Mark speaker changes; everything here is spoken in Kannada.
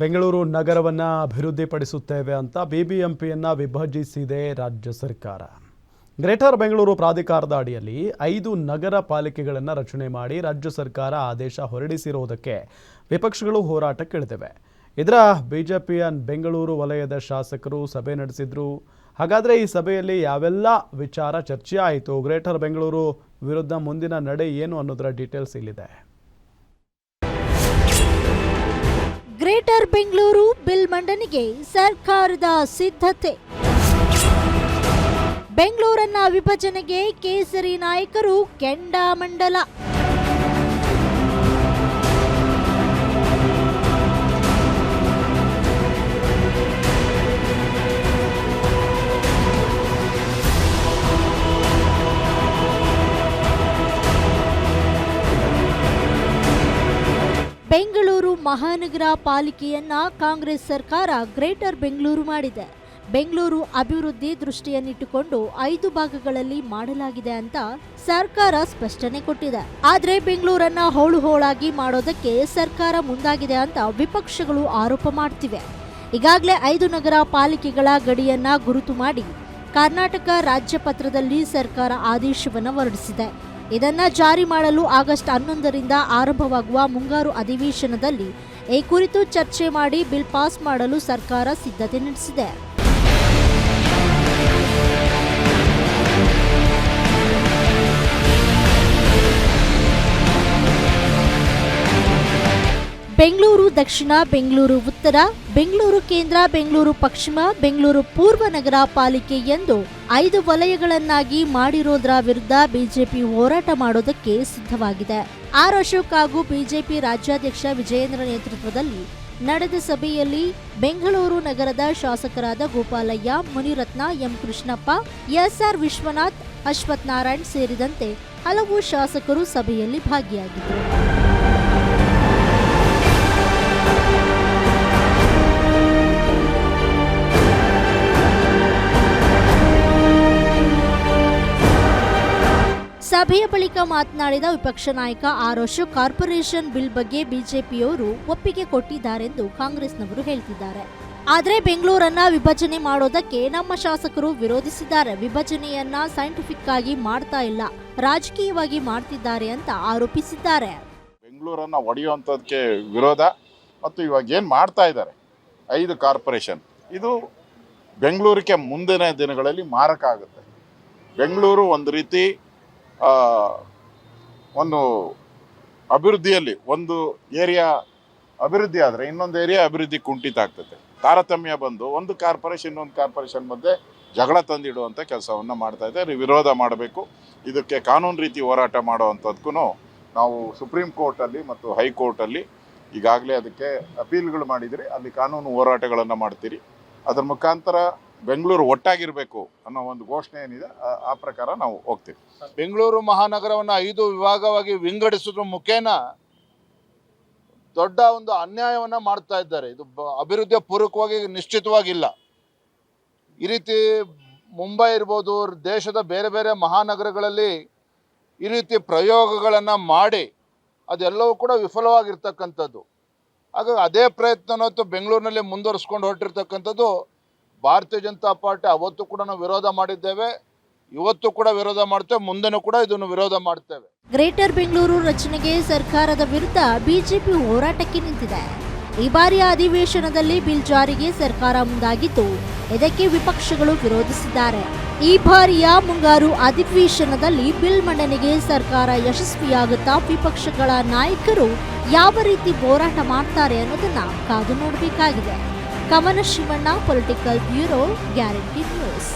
Speaker 1: ಬೆಂಗಳೂರು ನಗರವನ್ನು ಅಭಿವೃದ್ಧಿಪಡಿಸುತ್ತೇವೆ ಅಂತ ಬಿಬಿಎಂಪಿಯನ್ನು ವಿಭಜಿಸಿದೆ ರಾಜ್ಯ ಸರ್ಕಾರ. ಗ್ರೇಟರ್ ಬೆಂಗಳೂರು ಪ್ರಾಧಿಕಾರದ ಅಡಿಯಲ್ಲಿ 5 ನಗರ ಪಾಲಿಕೆಗಳನ್ನು ರಚನೆ ಮಾಡಿ ರಾಜ್ಯ ಸರ್ಕಾರ ಆದೇಶ ಹೊರಡಿಸಿರುವುದಕ್ಕೆ ವಿಪಕ್ಷಗಳು ಹೋರಾಟಕ್ಕಿಳಿದಿವೆ. ಇದರ ಬಿಜೆಪಿಯ ಬೆಂಗಳೂರು ವಲಯದ ಶಾಸಕರು ಸಭೆ ನಡೆಸಿದ್ರು. ಹಾಗಾದರೆ ಈ ಸಭೆಯಲ್ಲಿ ಯಾವೆಲ್ಲ ವಿಚಾರ ಚರ್ಚೆ ಆಯಿತು, ಗ್ರೇಟರ್ ಬೆಂಗಳೂರು ವಿರುದ್ಧ ಮುಂದಿನ ನಡೆ ಏನು ಅನ್ನೋದರ ಡೀಟೇಲ್ಸ್ ಇಲ್ಲಿದೆ.
Speaker 2: ಗ್ರೇಟರ್ ಬೆಂಗಳೂರು ಬಿಲ್ ಮಂಡನೆಗೆ ಸರ್ಕಾರದ ಸಿದ್ಧತೆ. ಬೆಂಗಳೂರನ್ನ ವಿಭಜನೆಗೆ ಕೇಸರಿ ನಾಯಕರು ಕೆಂಡಾಮಂಡಲ. ಬೆಂಗಳೂರು ಮಹಾನಗರ ಪಾಲಿಕೆಯನ್ನ ಕಾಂಗ್ರೆಸ್ ಸರ್ಕಾರ ಗ್ರೇಟರ್ ಬೆಂಗಳೂರು ಮಾಡಿದೆ. ಬೆಂಗಳೂರು ಅಭಿವೃದ್ಧಿ ದೃಷ್ಟಿಯನ್ನಿಟ್ಟುಕೊಂಡು 5 ಭಾಗಗಳಲ್ಲಿ ಮಾಡಲಾಗಿದೆ ಅಂತ ಸರ್ಕಾರ ಸ್ಪಷ್ಟನೆ ಕೊಟ್ಟಿದೆ. ಆದ್ರೆ ಬೆಂಗಳೂರನ್ನ ಹೋಳಾಗಿ ಮಾಡೋದಕ್ಕೆ ಸರ್ಕಾರ ಮುಂದಾಗಿದೆ ಅಂತ ವಿಪಕ್ಷಗಳು ಆರೋಪ ಮಾಡ್ತಿವೆ. ಈಗಾಗಲೇ 5 ನಗರ ಪಾಲಿಕೆಗಳ ಗಡಿಯನ್ನ ಗುರುತು ಮಾಡಿ ಕರ್ನಾಟಕ ರಾಜ್ಯ ಪತ್ರದಲ್ಲಿ ಸರ್ಕಾರ ಆದೇಶವನ್ನು ಹೊರಡಿಸಿದೆ. ಇದನ್ನ ಜಾರಿ ಮಾಡಲು ಆಗಸ್ಟ್ 11ರಿಂದ ಆರಂಭವಾಗುವ ಮುಂಗಾರು ಅಧಿವೇಶನದಲ್ಲಿ ಈ ಕುರಿತು ಚರ್ಚೆ ಮಾಡಿ ಬಿಲ್ ಪಾಸ್ ಮಾಡಲು ಸರ್ಕಾರ ಸಿದ್ಧತೆ ನಡೆಸಿದೆ. ಬೆಂಗಳೂರು ದಕ್ಷಿಣ, ಬೆಂಗಳೂರು ಉತ್ತರ, ಬೆಂಗಳೂರು ಕೇಂದ್ರ, ಬೆಂಗಳೂರು ಪಶ್ಚಿಮ, ಬೆಂಗಳೂರು ಪೂರ್ವ ನಗರ ಪಾಲಿಕೆ ಎಂದು 5 ವಲಯಗಳನ್ನಾಗಿ ಮಾಡಿರೋದರ ವಿರುದ್ಧ ಬಿಜೆಪಿ ಹೋರಾಟ ಮಾಡೋದಕ್ಕೆ ಸಿದ್ಧವಾಗಿದೆ. ಆರ್ ಅಶೋಕ್ ಹಾಗೂ ಬಿಜೆಪಿ ರಾಜ್ಯಾಧ್ಯಕ್ಷ ವಿಜಯೇಂದ್ರ ನೇತೃತ್ವದಲ್ಲಿ ನಡೆದ ಸಭೆಯಲ್ಲಿ ಬೆಂಗಳೂರು ನಗರದ ಶಾಸಕರಾದ ಗೋಪಾಲಯ್ಯ, ಮುನಿರತ್ನ, ಎಂ ಕೃಷ್ಣಪ್ಪ, ಎಸ್ಆರ್ ವಿಶ್ವನಾಥ್, ಅಶ್ವಥ್ ನಾರಾಯಣ್ ಸೇರಿದಂತೆ ಹಲವು ಶಾಸಕರು ಸಭೆಯಲ್ಲಿ ಭಾಗಿಯಾಗಿದ್ದರು. ಸಭೆಯ ಬಳಿಕ ಮಾತನಾಡಿದ ವಿಪಕ್ಷ ನಾಯಕ ಆರ್ ಅಶೋಕ್, ಕಾರ್ಪೊರೇಷನ್ ಬಿಲ್ ಬಗ್ಗೆ ಬಿಜೆಪಿಯವರು ಒಪ್ಪಿಗೆ ಕೊಟ್ಟಿದ್ದಾರೆಂದು ಕಾಂಗ್ರೆಸ್ನವರು ಹೇಳ್ತಿದ್ದಾರೆ. ಆದರೆ ಬೆಂಗಳೂರನ್ನ ವಿಭಜನೆ ಮಾಡೋದಕ್ಕೆ ನಮ್ಮ ಶಾಸಕರು ವಿರೋಧಿಸಿದ್ದಾರೆ. ವಿಭಜನೆಯನ್ನ ಸೈಂಟಿಫಿಕ್ ಆಗಿ ಮಾಡ್ತಾ ಇಲ್ಲ, ರಾಜಕೀಯವಾಗಿ ಮಾಡ್ತಿದ್ದಾರೆ ಅಂತ ಆರೋಪಿಸಿದ್ದಾರೆ.
Speaker 3: ಬೆಂಗಳೂರನ್ನ ಒಡೆಯುವಂತದಕ್ಕೆ ವಿರೋಧ ಮತ್ತು ಇವಾಗ ಏನ್ ಮಾಡ್ತಾ ಇದ್ದಾರೆ 5 ಕಾರ್ಪೊರೇಷನ್, ಇದು ಬೆಂಗಳೂರಿಗೆ ಮುಂದಿನ ದಿನಗಳಲ್ಲಿ ಮಾರಕ ಆಗುತ್ತೆ. ಬೆಂಗಳೂರು ಒಂದು ರೀತಿ ಒಂದು ಅಭಿವೃದ್ಧಿಯಲ್ಲಿ ಒಂದು ಏರಿಯಾ ಅಭಿವೃದ್ಧಿ ಆದರೆ ಇನ್ನೊಂದು ಏರಿಯಾ ಅಭಿವೃದ್ಧಿ ಕುಂಠಿತ ಆಗ್ತದೆ. ತಾರತಮ್ಯ ಬಂದು ಒಂದು ಕಾರ್ಪೊರೇಷನ್ ಇನ್ನೊಂದು ಕಾರ್ಪೊರೇಷನ್ ಮಧ್ಯೆ ಜಗಳ ತಂದಿಡುವಂಥ ಕೆಲಸವನ್ನು ಮಾಡ್ತಾ ಇದೆ. ವಿರೋಧ ಮಾಡಬೇಕು. ಇದಕ್ಕೆ ಕಾನೂನು ರೀತಿ ಹೋರಾಟ ಮಾಡುವಂಥದ್ದಕ್ಕೂ ನಾವು ಸುಪ್ರೀಂ ಕೋರ್ಟಲ್ಲಿ ಮತ್ತು ಹೈಕೋರ್ಟಲ್ಲಿ ಈಗಾಗಲೇ ಅದಕ್ಕೆ ಅಪೀಲ್ಗಳು ಮಾಡಿದಿರಿ. ಅಲ್ಲಿ ಕಾನೂನು ಹೋರಾಟಗಳನ್ನು ಮಾಡ್ತೀರಿ. ಅದರ ಮುಖಾಂತರ ಬೆಂಗಳೂರು ಒಟ್ಟಾಗಿರಬೇಕು ಅನ್ನೋ ಒಂದು ಘೋಷಣೆ ಏನಿದೆ ಆ ಪ್ರಕಾರ ನಾವು ಹೋಗ್ತೀವಿ.
Speaker 4: ಬೆಂಗಳೂರು ಮಹಾನಗರವನ್ನು 5 ವಿಭಾಗವಾಗಿ ವಿಂಗಡಿಸೋದ್ರ ಮುಖೇನ ದೊಡ್ಡ ಒಂದು ಅನ್ಯಾಯವನ್ನು ಮಾಡ್ತಾ ಇದ್ದಾರೆ. ಇದು ಅಭಿವೃದ್ಧಿಯ ಪೂರಕವಾಗಿ ನಿಶ್ಚಿತವಾಗಿಲ್ಲ. ಈ ರೀತಿ ಮುಂಬೈ ಇರ್ಬೋದು, ದೇಶದ ಬೇರೆ ಬೇರೆ ಮಹಾನಗರಗಳಲ್ಲಿ ಈ ರೀತಿ ಪ್ರಯೋಗಗಳನ್ನು ಮಾಡಿ ಅದೆಲ್ಲವೂ ಕೂಡ ವಿಫಲವಾಗಿರ್ತಕ್ಕಂಥದ್ದು. ಹಾಗಾಗಿ ಅದೇ ಪ್ರಯತ್ನವತ್ತು ಬೆಂಗಳೂರಿನಲ್ಲಿ ಮುಂದುವರಿಸ್ಕೊಂಡು ಹೊರಟಿರ್ತಕ್ಕಂಥದ್ದು ಭಾರತೀಯ ಜನತಾ ಪಾರ್ಟಿ ಅವತ್ತು ಕೂಡ ನಾವು ವಿರೋಧ ಮಾಡಿದ್ದೇವೆ, ಇವತ್ತು ಕೂಡ ವಿರೋಧ ಮಾಡ್ತೇವೆ, ಮುಂದೆನೂ ಕೂಡ ಇದನ್ನು ವಿರೋಧ ಮಾಡ್ತೇವೆ.
Speaker 2: ಗ್ರೇಟರ್ ಬೆಂಗಳೂರು ರಚನೆಗೆ ಸರ್ಕಾರದ ವಿರುದ್ಧ ಬಿಜೆಪಿ ಹೋರಾಟಕ್ಕೆ ನಿಂತಿದೆ. ಈ ಬಾರಿಯ ಅಧಿವೇಶನದಲ್ಲಿ ಬಿಲ್ ಜಾರಿಗೆ ಸರ್ಕಾರ ಮುಂದಾಗಿದ್ದು, ಇದಕ್ಕೆ ವಿಪಕ್ಷಗಳು ವಿರೋಧಿಸಿದ್ದಾರೆ. ಈ ಬಾರಿಯ ಮುಂಗಾರು ಅಧಿವೇಶನದಲ್ಲಿ ಬಿಲ್ ಮಂಡನೆಗೆ ಸರ್ಕಾರ ಯಶಸ್ವಿಯಾಗುತ್ತಾ, ವಿಪಕ್ಷಗಳ ನಾಯಕರು ಯಾವ ರೀತಿ ಹೋರಾಟ ಮಾಡ್ತಾರೆ ಅನ್ನೋದನ್ನ ಕಾದು ನೋಡಬೇಕಾಗಿದೆ. ಕಮನ Shivanna, political bureau, guarantee news.